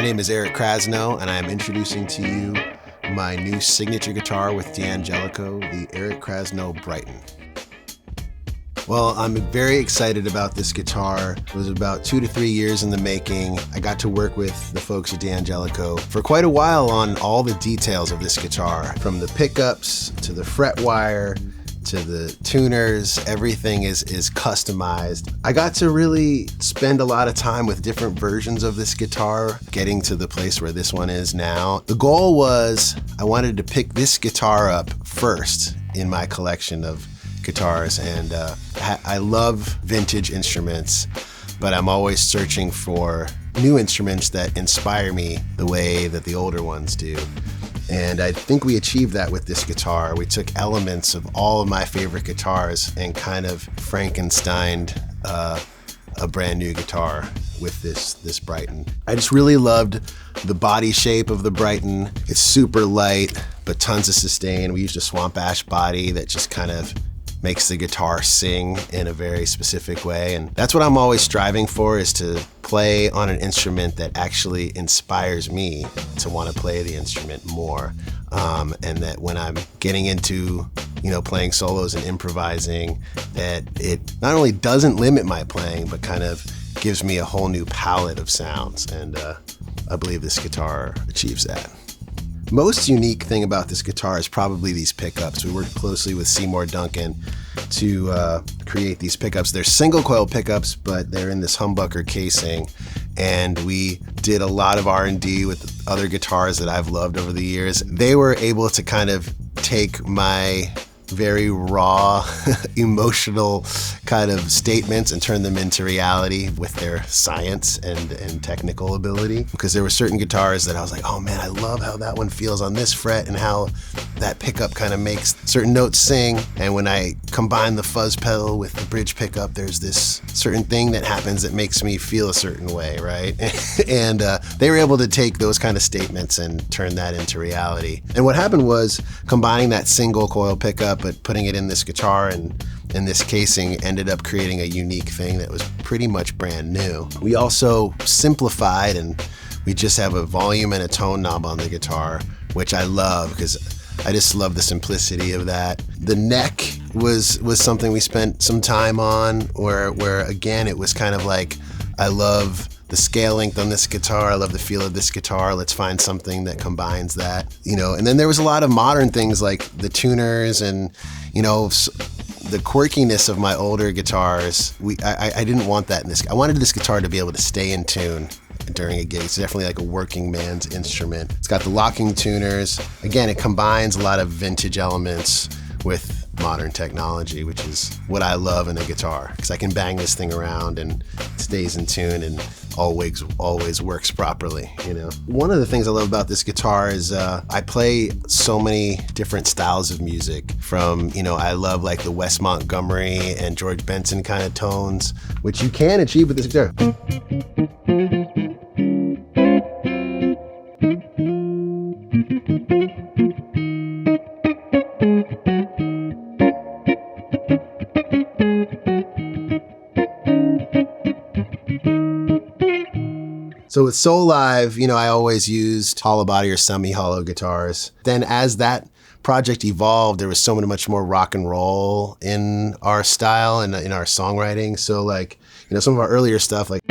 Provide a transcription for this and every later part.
My name is Eric Krasno, and I am introducing to you my new signature guitar with DAngelico, the Eric Krasno Brighton. Well, I'm very excited about this guitar. It was about 2 to 3 years in the making. I got to work with the folks at DAngelico for quite a while on all the details of this guitar, from the pickups to the fret wire to the tuners. Everything is customized. I got to really spend a lot of time with different versions of this guitar, getting to the place where this one is now. The goal was I wanted to pick this guitar up first in my collection of guitars, and I love vintage instruments, but I'm always searching for new instruments that inspire me the way that the older ones do. And I think we achieved that with this guitar. We took elements of all of my favorite guitars and kind of Frankensteined a brand new guitar with this Brighton. I just really loved the body shape of the Brighton. It's super light, but tons of sustain. We used a swamp ash body that just kind of makes the guitar sing in a very specific way. And that's what I'm always striving for, is to play on an instrument that actually inspires me to want to play the instrument more. And that when I'm getting into, playing solos and improvising, that it not only doesn't limit my playing, but kind of gives me a whole new palette of sounds. And I believe this guitar achieves that. Most unique thing about this guitar is probably these pickups. We worked closely with Seymour Duncan to create these pickups. They're single coil pickups, but they're in this humbucker casing. And we did a lot of R&D with other guitars that I've loved over the years. They were able to kind of take my very raw, emotional kind of statements and turn them into reality with their science and technical ability. Because there were certain guitars that I was like, oh man, I love how that one feels on this fret and how that pickup kind of makes certain notes sing. And when I combine the fuzz pedal with the bridge pickup, there's this certain thing that happens that makes me feel a certain way, right? And they were able to take those kind of statements and turn that into reality. And what happened was, combining that single coil pickup but putting it in this guitar and in this casing ended up creating a unique thing that was pretty much brand new. We also simplified, and we just have a volume and a tone knob on the guitar, which I love because I just love the simplicity of that. The neck was something we spent some time on, where again, it was kind of like, I love the scale length on this guitar, I love the feel of this guitar, let's find something that combines that, And then there was a lot of modern things like the tuners and, the quirkiness of my older guitars. I didn't want that in this. I wanted this guitar to be able to stay in tune during a gig. It's definitely like a working man's instrument. It's got the locking tuners. Again, it combines a lot of vintage elements with modern technology, which is what I love in a guitar, because I can bang this thing around and it stays in tune and always works properly. One of the things I love about this guitar is I play so many different styles of music. From I love like the Wes Montgomery and George Benson kind of tones, which you can achieve with this guitar. So with Soul Live, I always used hollow body or semi-hollow guitars. Then as that project evolved, there was so much more rock and roll in our style and in our songwriting. So like, some of our earlier stuff, like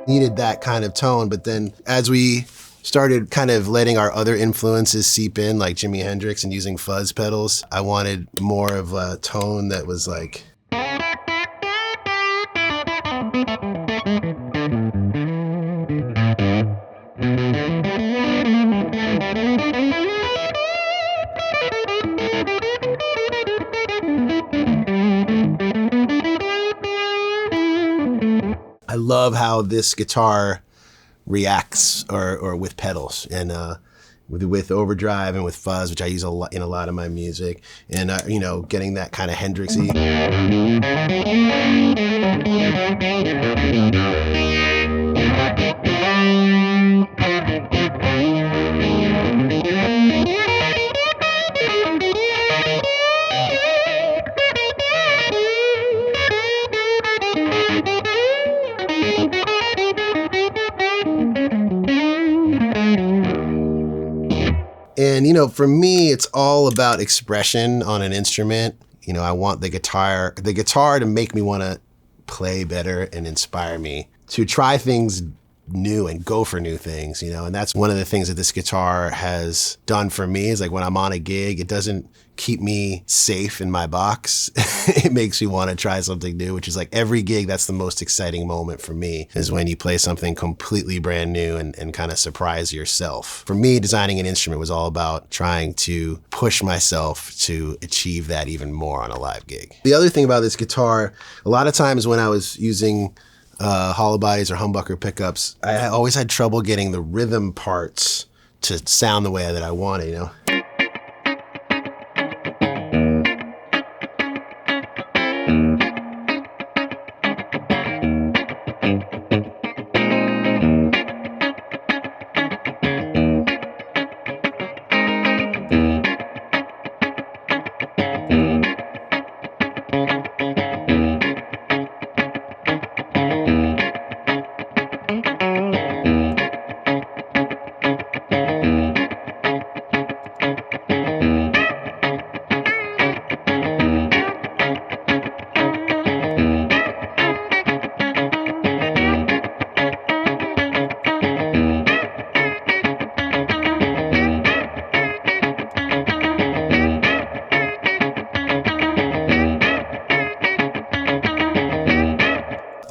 needed that kind of tone. But then as we started kind of letting our other influences seep in, like Jimi Hendrix, and using fuzz pedals, I wanted more of a tone that was like, I love how this guitar reacts or with pedals, and with overdrive and with fuzz, which I use in a lot of my music, and getting that kind of Hendrixy. for me, it's all about expression on an instrument. I want the guitar to make me want to play better and inspire me to try things new and go for new things, and that's one of the things that this guitar has done for me is like when I'm on a gig, it doesn't keep me safe in my box. It makes me want to try something new, which is like every gig, that's the most exciting moment for me is when you play something completely brand new and kind of surprise yourself. For me, designing an instrument was all about trying to push myself to achieve that even more on a live gig. The other thing about this guitar, a lot of times when I was using hollow bodies or humbucker pickups, I always had trouble getting the rhythm parts to sound the way that I wanted,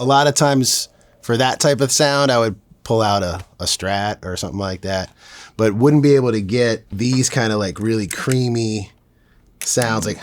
A lot of times for that type of sound, I would pull out a Strat or something like that, but wouldn't be able to get these kind of like really creamy sounds like.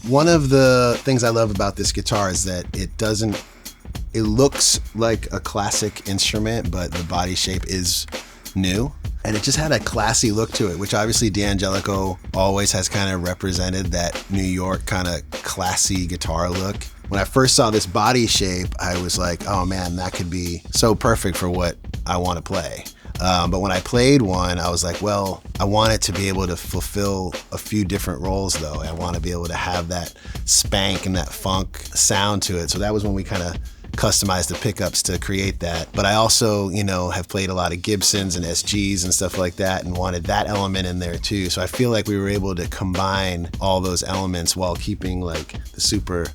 One of the things I love about this guitar is that it looks like a classic instrument, but the body shape is new. And it just had a classy look to it, which obviously DAngelico always has kind of represented that New York kind of classy guitar look. When I first saw this body shape, I was like, oh man, that could be so perfect for what I want to play. But when I played one, I was like, well, I want it to be able to fulfill a few different roles though. I want to be able to have that spank and that funk sound to it. So that was when we kind of customized the pickups to create that. But I also, have played a lot of Gibsons and SGs and stuff like that and wanted that element in there too. So I feel like we were able to combine all those elements while keeping like the super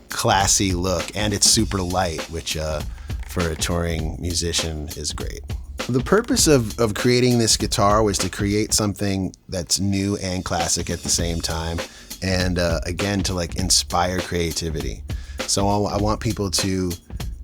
classy look, and it's super light, which for a touring musician is great. The purpose of creating this guitar was to create something that's new and classic at the same time, and again, to like inspire creativity. So I want people to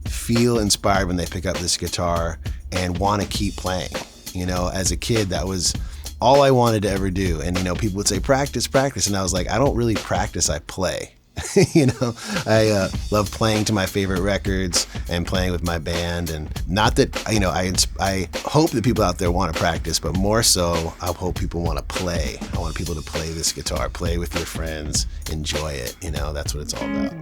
feel inspired when they pick up this guitar and want to keep playing. As a kid, that was all I wanted to ever do. And, people would say, practice, practice. And I was like, I don't really practice, I play. I love playing to my favorite records and playing with my band. And not that, I hope that people out there want to practice, but more so, I hope people want to play. I want people to play this guitar, play with your friends, enjoy it. That's what it's all about.